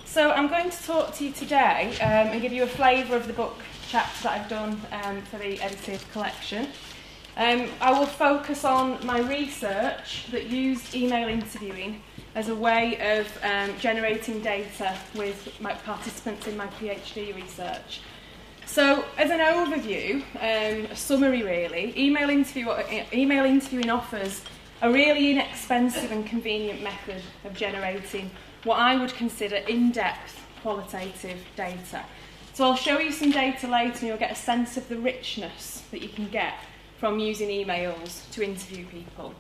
So I'm going to talk to you today and give you a flavour of the book chapter that I've done for the edited collection. I will focus on my research that used email interviewing as a way of generating data with my participants in my PhD research. So, as an overview, a summary really, email interviewing offers a really inexpensive and convenient method of generating what I would consider in-depth qualitative data. So I'll show you some data later and you'll get a sense of the richness that you can get from using emails to interview people.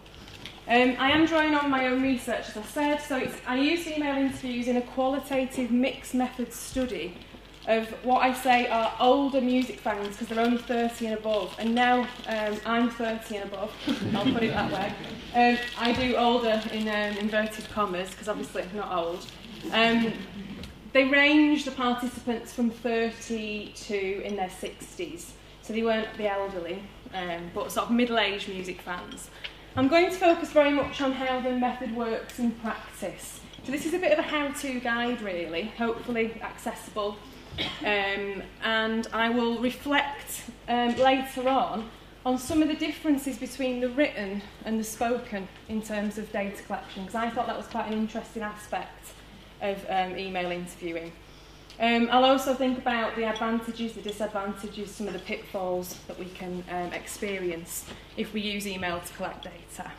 I am drawing on my own research, as I said, so I used email interviews in a qualitative mixed method study of what I say are older music fans, because they're only 30 and above, and now I'm 30 and above, I'll put it that way. I do older in inverted commas, because obviously I'm not old. They range the participants from 30 to in their 60s, so they weren't the elderly, but sort of middle-aged music fans. I'm going to focus very much on how the method works in practice. So this is a bit of a how-to guide, really, hopefully accessible. And I will reflect later on some of the differences between the written and the spoken in terms of data collection, because I thought that was quite an interesting aspect of email interviewing. I'll also think about the advantages, the disadvantages, some of the pitfalls that we can experience if we use email to collect data.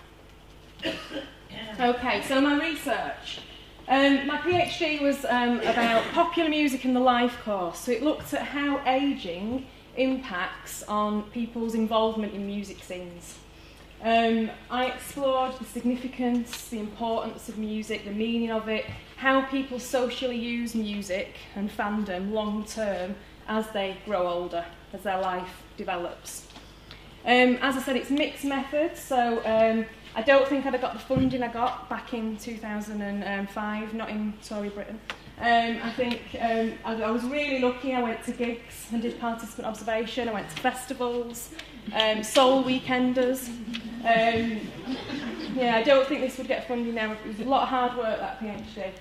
Okay, so my research. My PhD was about popular music in the life course, so it looked at how ageing impacts on people's involvement in music scenes. I explored the significance, the importance of music, the meaning of it, how people socially use music and fandom long term as they grow older, as their life develops. As I said, it's mixed methods, so I don't think I'd have got the funding I got back in 2005, not in Tory Britain. I think I was really lucky. I went to gigs and did participant observation. I went to festivals, soul weekenders. Yeah, I don't think this would get funding now. It was a lot of hard work, that PhD.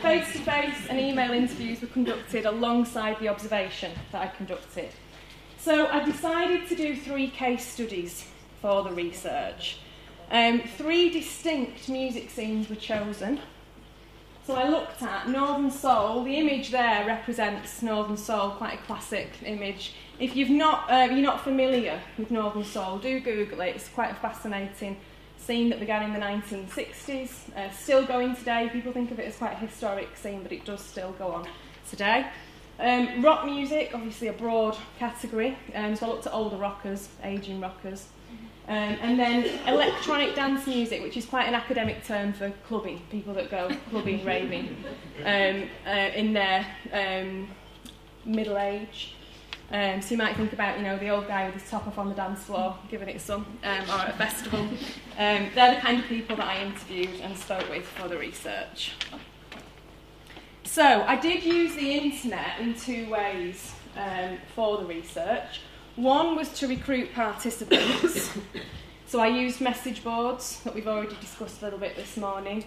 Face-to-face and email interviews were conducted alongside the observation that I conducted. So I decided to do 3 case studies for the research. 3 distinct music scenes were chosen. So I looked at Northern Soul. The image there represents Northern Soul, quite a classic image. If you're not familiar with Northern Soul, do Google it. It's quite a fascinating scene that began in the 1960s, still going today. People think of it as quite a historic scene, but it does still go on today. Rock music, obviously a broad category, so I looked at older rockers, ageing rockers. And then electronic dance music, which is quite an academic term for clubbing, people that go clubbing, raving, in their middle age. So you might think about, the old guy with his top off on the dance floor, giving it some, or at a festival. They're the kind of people that I interviewed and spoke with for the research. So I did use the internet in 2 ways for the research. One was to recruit participants. So I used message boards that we've already discussed a little bit this morning,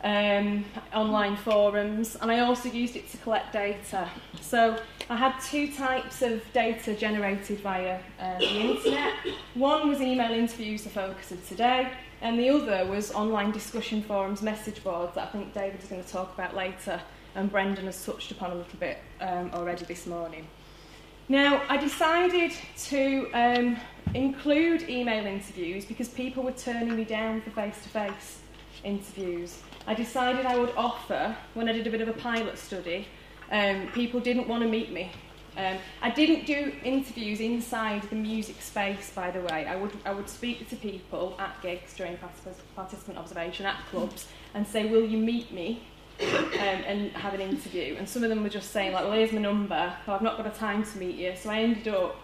online forums, and I also used it to collect data. So I had 2 types of data generated via the internet. One was email interviews, the focus of today, and the other was online discussion forums, message boards, that I think David is going to talk about later, and Brendan has touched upon a little bit already this morning. Now, I decided to include email interviews because people were turning me down for face-to-face interviews. I decided I would offer, when I did a bit of a pilot study, people didn't want to meet me. I didn't do interviews inside the music space, by the way. I would speak to people at gigs during participant observation, at clubs, and say, will you meet me? And have an interview, and some of them were just saying, like, well, here's my number, but I've not got a time to meet you. So I ended up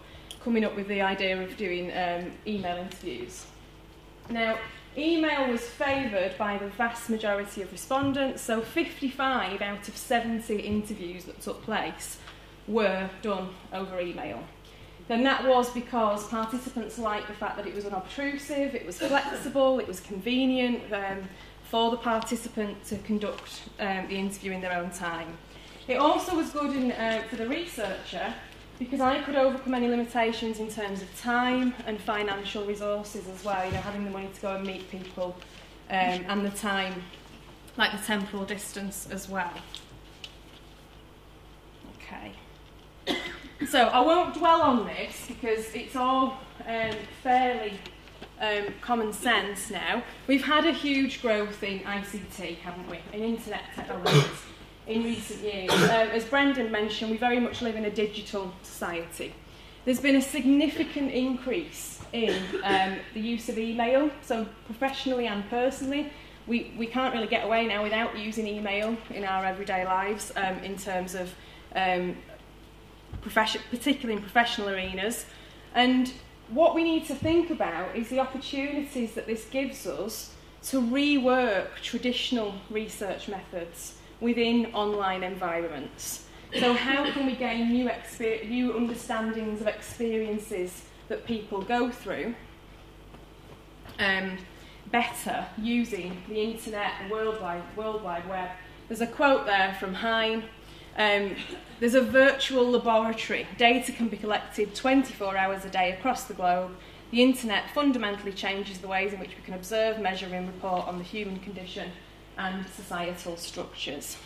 coming up with the idea of doing email interviews. Now, email was favoured by the vast majority of respondents, so 55 out of 70 interviews that took place were done over email. Then that was because participants liked the fact that it was unobtrusive, it was flexible, it was convenient, for the participant to conduct the interview in their own time. It also was good for the researcher because I could overcome any limitations in terms of time and financial resources as well, having the money to go and meet people and the time, like the temporal distance as well. Okay. So I won't dwell on this because it's all fairly common sense now. We've had a huge growth in ICT, haven't we, in internet technologies in recent years. As Brendan mentioned, we very much live in a digital society. There's been a significant increase in the use of email, so professionally and personally. We can't really get away now without using email in our everyday lives in terms of particularly in professional arenas. And what we need to think about is the opportunities that this gives us to rework traditional research methods within online environments. So how can we gain new understandings of experiences that people go through better using the internet and World Wide Web? There's a quote there from Hein. There's a virtual laboratory. Data can be collected 24 hours a day across the globe. The internet fundamentally changes the ways in which we can observe, measure and report on the human condition and societal structures.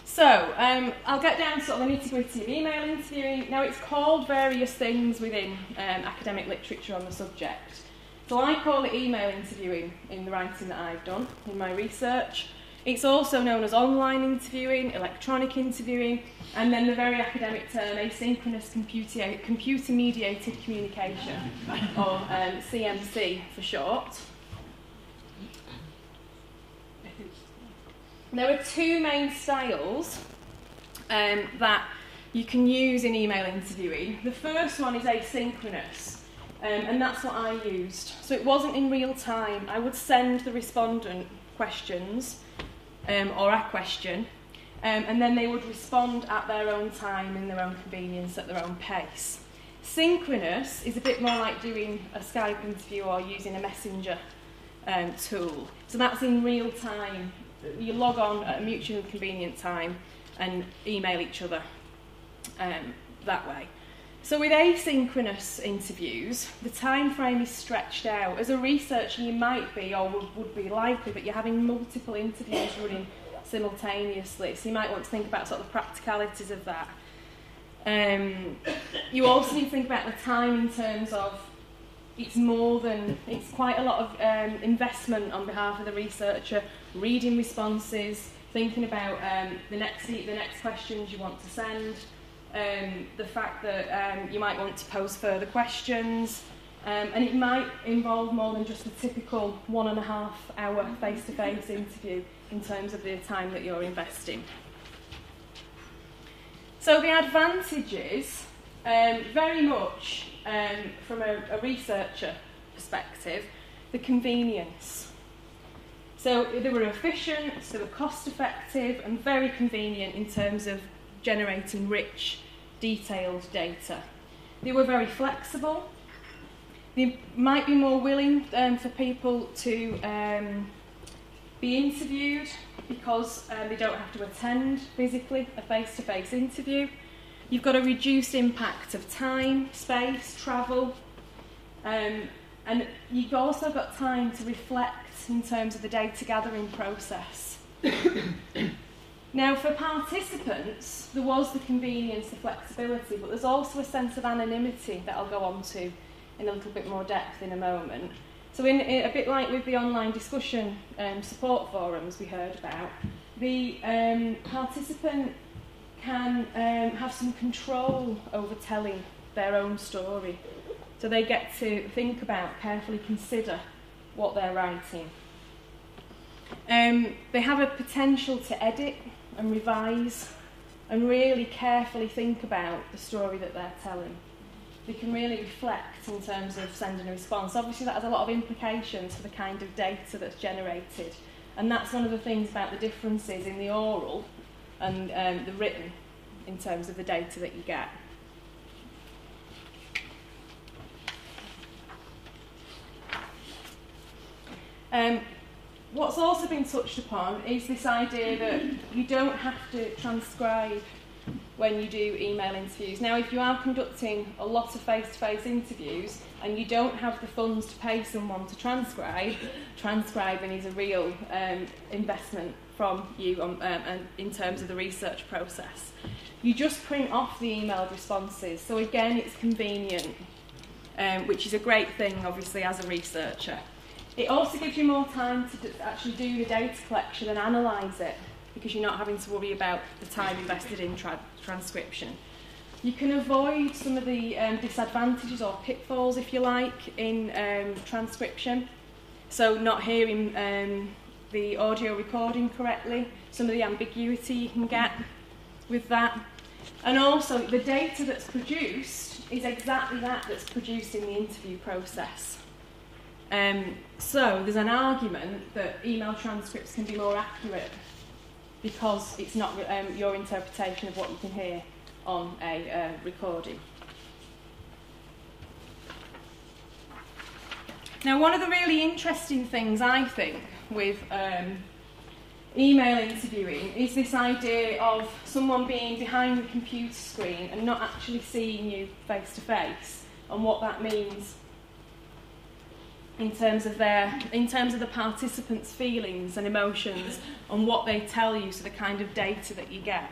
So, I'll get down to sort of the nitty-gritty of email interviewing. Now, it's called various things within academic literature on the subject. So I call it email interviewing in the writing that I've done in my research. It's also known as online interviewing, electronic interviewing, and then the very academic term asynchronous computer-mediated communication, or CMC for short. There are two main styles that you can use in email interviewing. The first one is asynchronous, and that's what I used. So it wasn't in real time. I would send the respondent questions or a question, and then they would respond at their own time, in their own convenience, at their own pace. Synchronous is a bit more like doing a Skype interview or using a messenger tool. So that's in real time. You log on at a mutually convenient time and email each other that way. So with asynchronous interviews, the time frame is stretched out. As a researcher, you might be, or would be likely, that you're having multiple interviews running simultaneously. So you might want to think about sort of the practicalities of that. You also need to think about the time in terms of it's quite a lot of investment on behalf of the researcher, reading responses, thinking about the next questions you want to send, the fact that you might want to pose further questions, and it might involve more than just a typical 1.5 hour face-to-face interview in terms of the time that you're investing. So the advantages, very much from a researcher perspective, the convenience. So they were efficient, they were cost-effective and very convenient in terms of generating rich, detailed data. They were very flexible. They might be more willing for people to be interviewed because they don't have to attend physically a face-to-face interview. You've got a reduced impact of time, space, travel, and you've also got time to reflect in terms of the data gathering process. Now, for participants, there was the convenience, the flexibility, but there's also a sense of anonymity that I'll go on to in a little bit more depth in a moment. So in a bit like with the online discussion support forums we heard about, the participant can have some control over telling their own story. So they get to think about, carefully consider what they're writing. They have a potential to edit and revise and really carefully think about the story that they're telling. They can really reflect in terms of sending a response. Obviously that has a lot of implications for the kind of data that's generated, and that's one of the things about the differences in the oral and the written in terms of the data that you get. What's also been touched upon is this idea that you don't have to transcribe when you do email interviews. Now, if you are conducting a lot of face-to-face interviews and you don't have the funds to pay someone to transcribe, transcribing is a real investment from you in terms of the research process. You just print off the emailed responses. So again, it's convenient, which is a great thing, obviously, as a researcher. It also gives you more time to actually do the data collection and analyse it, because you're not having to worry about the time invested in transcription. You can avoid some of the disadvantages or pitfalls, if you like, in transcription. So not hearing the audio recording correctly, some of the ambiguity you can get with that. And also, the data that's produced is exactly that's produced in the interview process. So there's an argument that email transcripts can be more accurate because it's not your interpretation of what you can hear on a recording. Now, one of the really interesting things, I think, with email interviewing is this idea of someone being behind the computer screen and not actually seeing you face to face, and what that means in terms of the participants' feelings and emotions and what they tell you, so the kind of data that you get.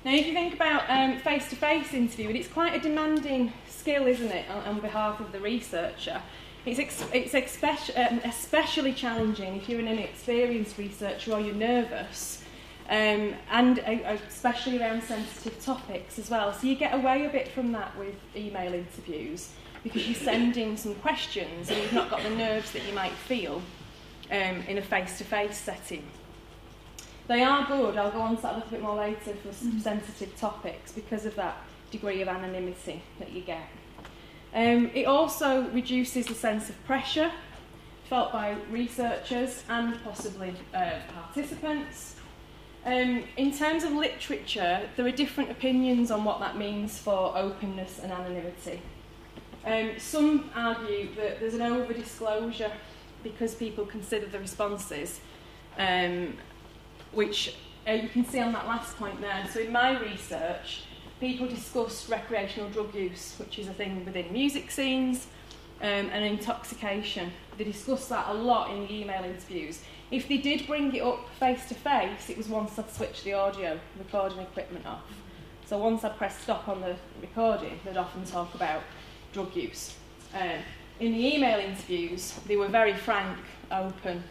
Now, if you think about face-to-face interviewing, it's quite a demanding skill, isn't it, on behalf of the researcher. It's especially challenging if you're an inexperienced researcher or you're nervous, and especially around sensitive topics as well. So you get away a bit from that with email interviews, because you're sending some questions and you've not got the nerves that you might feel in a face-to-face setting. They are good. I'll go on to that a little bit more later for sensitive topics because of that degree of anonymity that you get. It also reduces the sense of pressure felt by researchers and possibly participants. In terms of literature, there are different opinions on what that means for openness and anonymity. Some argue that there's an over-disclosure because people consider the responses, which you can see on that last point there. So in my research, people discussed recreational drug use, which is a thing within music scenes, and intoxication. They discussed that a lot in the email interviews. If they did bring it up face-to-face, it was once I'd switched the audio recording equipment off. So once I pressed stop on the recording, they'd often talk about drug use. In the email interviews, they were very frank, open,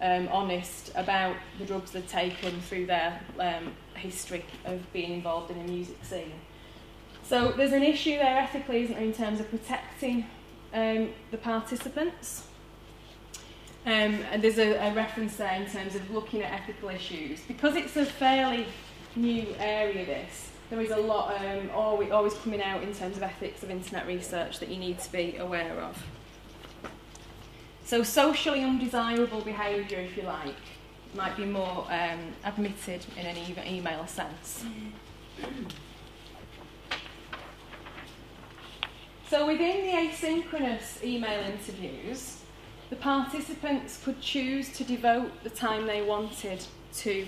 honest about the drugs they'd taken through their history of being involved in a music scene. So there's an issue there ethically, isn't there, in terms of protecting the participants. And there's a reference there in terms of looking at ethical issues. Because it's a fairly new area, this, there is a lot always coming out in terms of ethics of internet research that you need to be aware of. So socially undesirable behaviour, if you like, might be more admitted in an email sense. So within the asynchronous email interviews, the participants could choose to devote the time they wanted to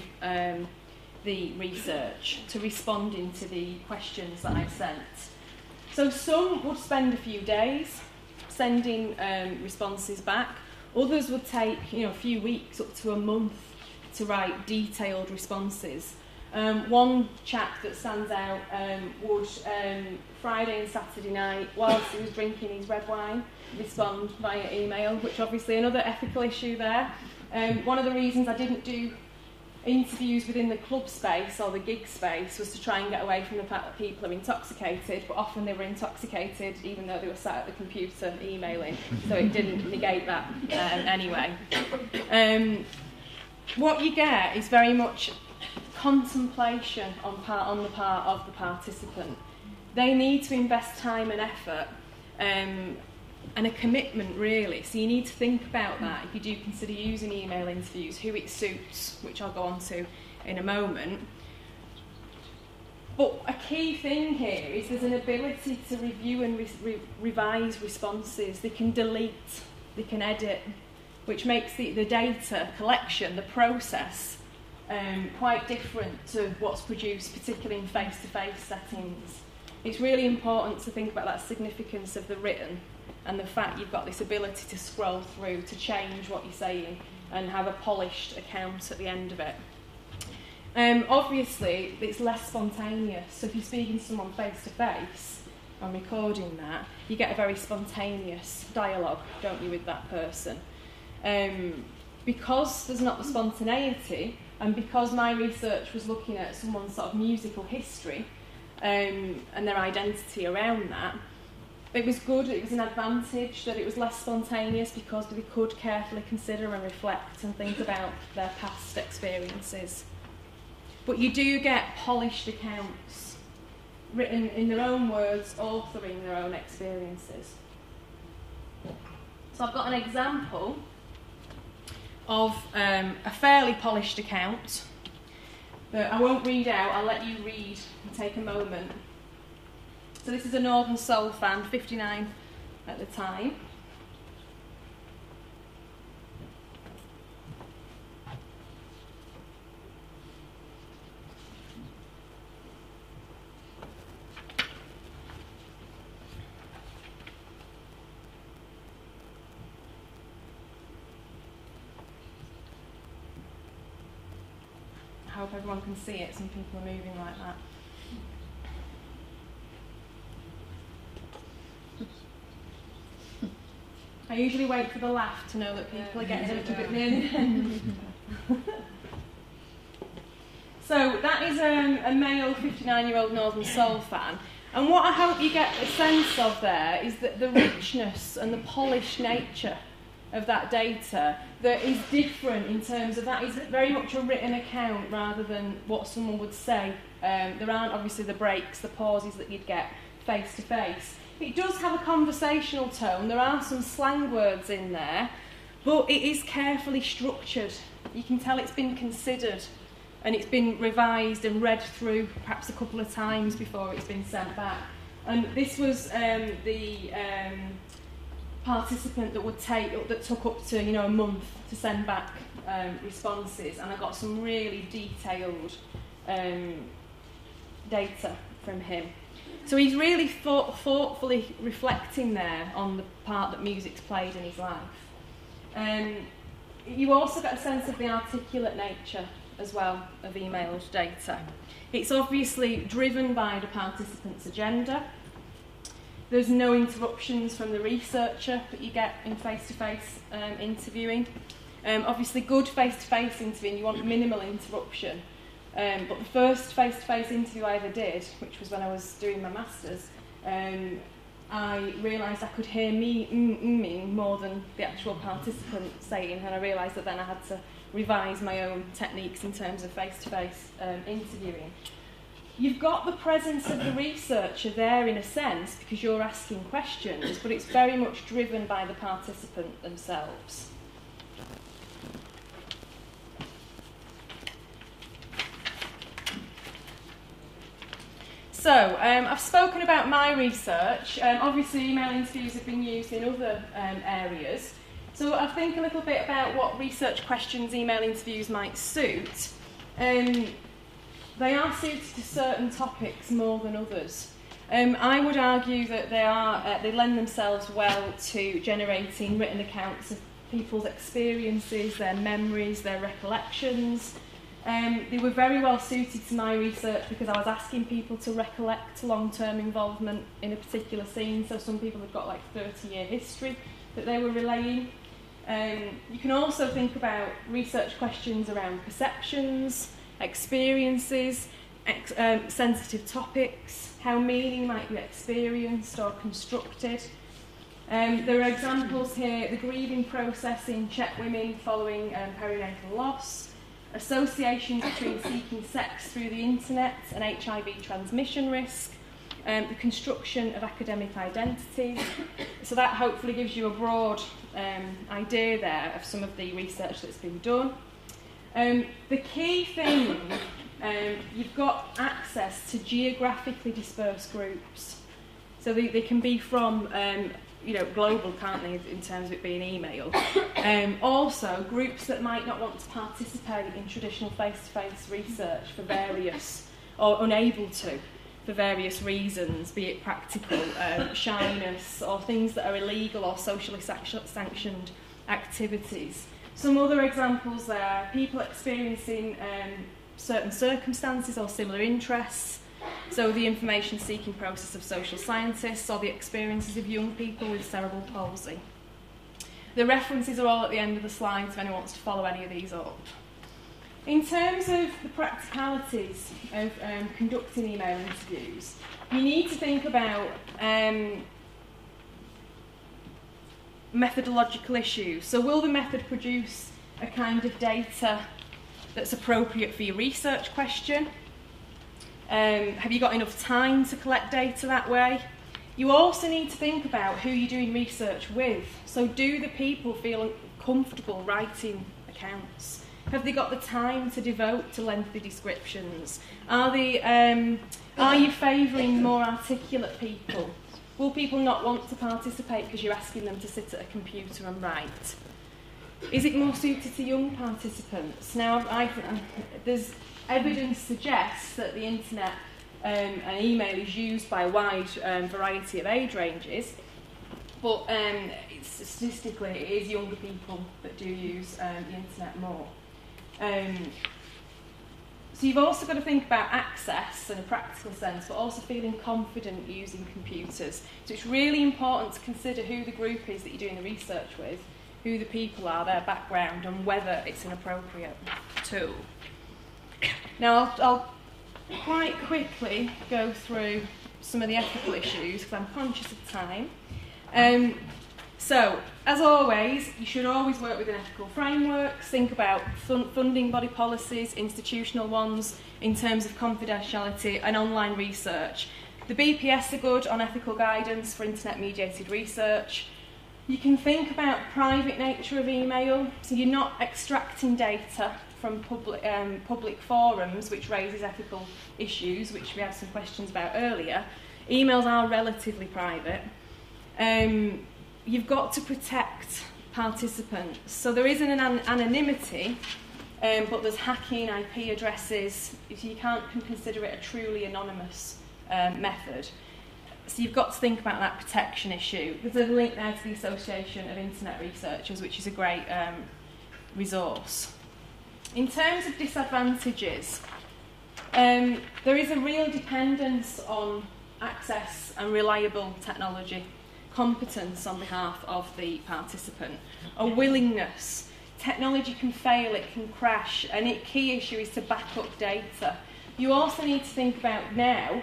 the research, to responding to the questions that I sent. So some would spend a few days sending responses back. Others would take a few weeks up to a month to write detailed responses. One chap that stands out would Friday and Saturday night, whilst he was drinking his red wine, respond via email, which obviously another ethical issue there. One of the reasons I didn't do interviews within the club space or the gig space was to try and get away from the fact that people are intoxicated, but often they were intoxicated even though they were sat at the computer emailing, so it didn't negate that anyway. What you get is very much contemplation on the part of the participant. They need to invest time and effort and a commitment, really. So you need to think about that if you do consider using email interviews, who it suits, which I'll go on to in a moment. But a key thing here is there's an ability to review and revise responses. They can delete, they can edit, which makes the data collection, the process, quite different to what's produced, particularly in face-to-face settings. It's really important to think about that significance of the written and the fact you've got this ability to scroll through, to change what you're saying and have a polished account at the end of it. Obviously, it's less spontaneous. So if you're speaking to someone face-to-face and recording that, you get a very spontaneous dialogue, don't you, with that person. Because there's not the spontaneity, and because my research was looking at someone's sort of musical history and their identity around that, it was good, it was an advantage that it was less spontaneous because we could carefully consider and reflect and think about their past experiences. But you do get polished accounts, written in their own words, authoring their own experiences. So I've got an example of a fairly polished account that I won't read out, I'll let you read and take a moment. So this is a Northern Soul fan, 59 at the time. I hope everyone can see it, some people are moving like that. I usually wait for the laugh to know that people are getting a little bit near the end. So that is a male 59-year-old Northern Soul fan. And what I hope you get a sense of there is that the richness and the polished nature of that data that is different in terms of that is very much a written account rather than what someone would say. There aren't obviously the breaks, the pauses that you'd get face to face. It does have a conversational tone, there are some slang words in there, but it is carefully structured. You can tell it's been considered and it's been revised and read through perhaps a couple of times before it's been sent back. And this was the participant that took up to a month to send back responses, and I got some really detailed data from him. So he's really thoughtfully reflecting there on the part that music's played in his life. You also get a sense of the articulate nature as well of emailed data. It's obviously driven by the participant's agenda. There's no interruptions from the researcher that you get in face-to-face interviewing. Obviously, good face-to-face interviewing, you want minimal interruption. But the first face-to-face interview I ever did, which was when I was doing my masters, I realised I could hear me more than the actual participant saying, and I realised that then I had to revise my own techniques in terms of face-to-face interviewing. You've got the presence of the researcher there in a sense because you're asking questions, but it's very much driven by the participant themselves. So, I've spoken about my research. Obviously, email interviews have been used in other areas. So, I'll think a little bit about what research questions email interviews might suit. They are suited to certain topics more than others. I would argue that they lend themselves well to generating written accounts of people's experiences, their memories, their recollections. They were very well suited to my research because I was asking people to recollect long-term involvement in a particular scene. So some people have got like 30-year history that they were relaying. You can also think about research questions around perceptions, experiences, sensitive topics, how meaning might be experienced or constructed. There are examples here: the grieving process in Czech women following perinatal loss, associations between seeking sex through the internet and HIV transmission risk, the construction of academic identities. So that hopefully gives you a broad idea there of some of the research that's been done. The key thing, you've got access to geographically dispersed groups. So they can be from global, can't they, in terms of it being email. Also, groups that might not want to participate in traditional face-to-face research for various, or unable to, for various reasons, be it practical, shyness, or things that are illegal or socially sanctioned activities. Some other examples there: people experiencing certain circumstances or similar interests, so the information-seeking process of social scientists, or the experiences of young people with cerebral palsy. The references are all at the end of the slides if anyone wants to follow any of these up. In terms of the practicalities of conducting email interviews, you need to think about methodological issues. So will the method produce a kind of data that's appropriate for your research question? Have you got enough time to collect data that way? You also need to think about who you're doing research with. So do the people feel comfortable writing accounts? Have they got the time to devote to lengthy descriptions? Are you favouring more articulate people? Will people not want to participate because you're asking them to sit at a computer and write? Is it more suited to young participants? Now, there's evidence suggests that the internet and email is used by a wide variety of age ranges, but statistically it is younger people that do use the internet more. So you've also got to think about access in a practical sense, but also feeling confident using computers. So it's really important to consider who the group is that you're doing the research with, who the people are, their background, and whether it's an appropriate tool. Now I'll quite quickly go through some of the ethical issues because I'm conscious of time. So, as always, you should always work within ethical frameworks. Think about funding body policies, institutional ones, in terms of confidentiality and online research. The BPS are good on ethical guidance for internet-mediated research. You can think about private nature of email, so you're not extracting data from public forums, which raises ethical issues, which we had some questions about earlier. Emails are relatively private. You've got to protect participants. So there isn't an anonymity, but there's hacking IP addresses. So you can't consider it a truly anonymous method. So you've got to think about that protection issue. There's a link there to the Association of Internet Researchers, which is a great resource. In terms of disadvantages, there is a real dependence on access and reliable technology, competence on behalf of the participant, a willingness. Technology can fail, it can crash, and a key issue is to back up data. You also need to think about now,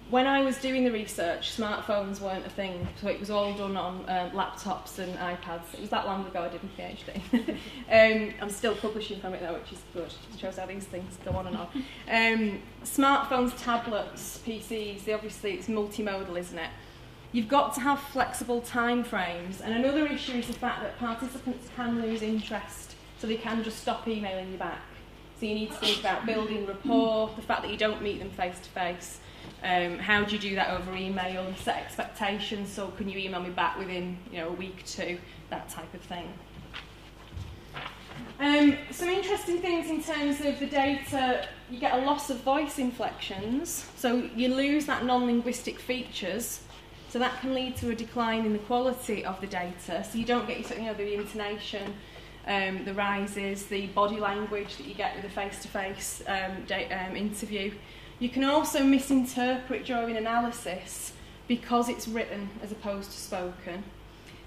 when I was doing the research, smartphones weren't a thing, so it was all done on laptops and iPads. It was that long ago I did my PhD. I'm still publishing from it though, which is good. It shows how these things go on and on. Smartphones, tablets, PCs, it's multimodal, isn't it? You've got to have flexible time frames, and another issue is the fact that participants can lose interest, so they can just stop emailing you back. So you need to think about building rapport, the fact that you don't meet them face to face. How do you do that over email and set expectations? So can you email me back within a week or two, that type of thing. Some interesting things in terms of the data. You get a loss of voice inflections, so you lose that non-linguistic features. So that can lead to a decline in the quality of the data. So you don't get the intonation, the rises, the body language that you get with a face-to-face interview. You can also misinterpret during analysis because it's written as opposed to spoken.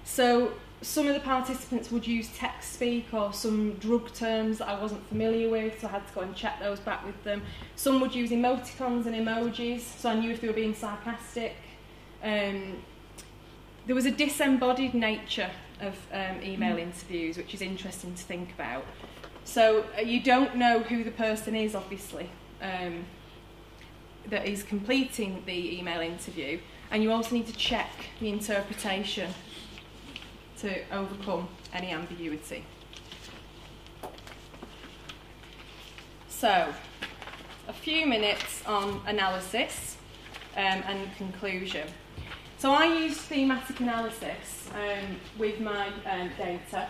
So some of the participants would use text speak or some drug terms that I wasn't familiar with, so I had to go and check those back with them. Some would use emoticons and emojis, so I knew if they were being sarcastic. There was a disembodied nature of email interviews, which is interesting to think about. So you don't know who the person is, obviously, that is completing the email interview, and you also need to check the interpretation to overcome any ambiguity. So, a few minutes on analysis and conclusion. So I used thematic analysis with my data.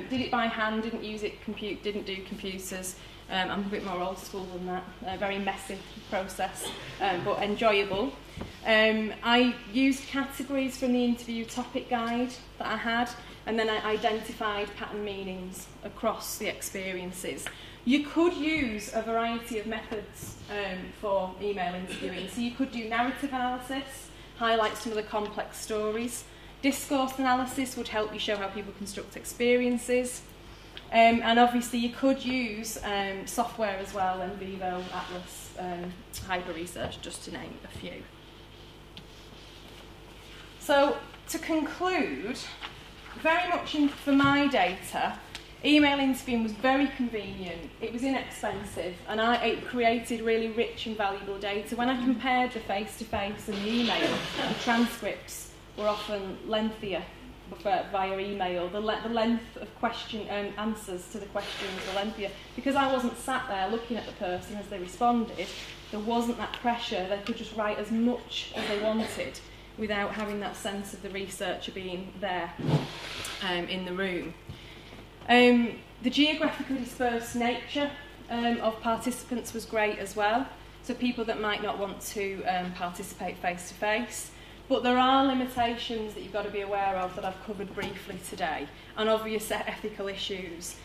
Did it by hand, didn't use it, didn't do computers. I'm a bit more old school than that. A very messy process, but enjoyable. I used categories from the interview topic guide that I had, and then I identified pattern meanings across the experiences. You could use a variety of methods for email interviewing. So you could do narrative analysis, highlight some of the complex stories. Discourse analysis would help you show how people construct experiences. And obviously you could use software as well, NVivo, Atlas, Hyper Research, just to name a few. So to conclude, very much for my data, email interviewing was very convenient, it was inexpensive, and it created really rich and valuable data. When I compared the face-to-face and the email, the transcripts were often lengthier via email. The length of answers to the questions were lengthier. Because I wasn't sat there looking at the person as they responded, there wasn't that pressure. They could just write as much as they wanted without having that sense of the researcher being there in the room. The geographically dispersed nature of participants was great as well. So people that might not want to participate face-to-face. But there are limitations that you've got to be aware of that I've covered briefly today, and obvious ethical issues.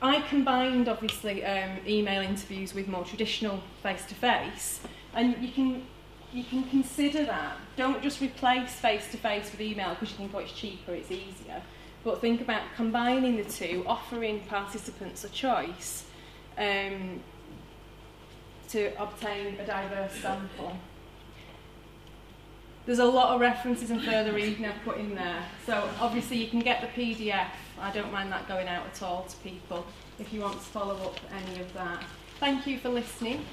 I combined, obviously, email interviews with more traditional face-to-face, and you can consider that. Don't just replace face-to-face with email because you think, oh, it's cheaper, it's easier. But think about combining the two, offering participants a choice to obtain a diverse sample. There's a lot of references and further reading I've put in there. So obviously you can get the PDF. I don't mind that going out at all to people if you want to follow up any of that. Thank you for listening.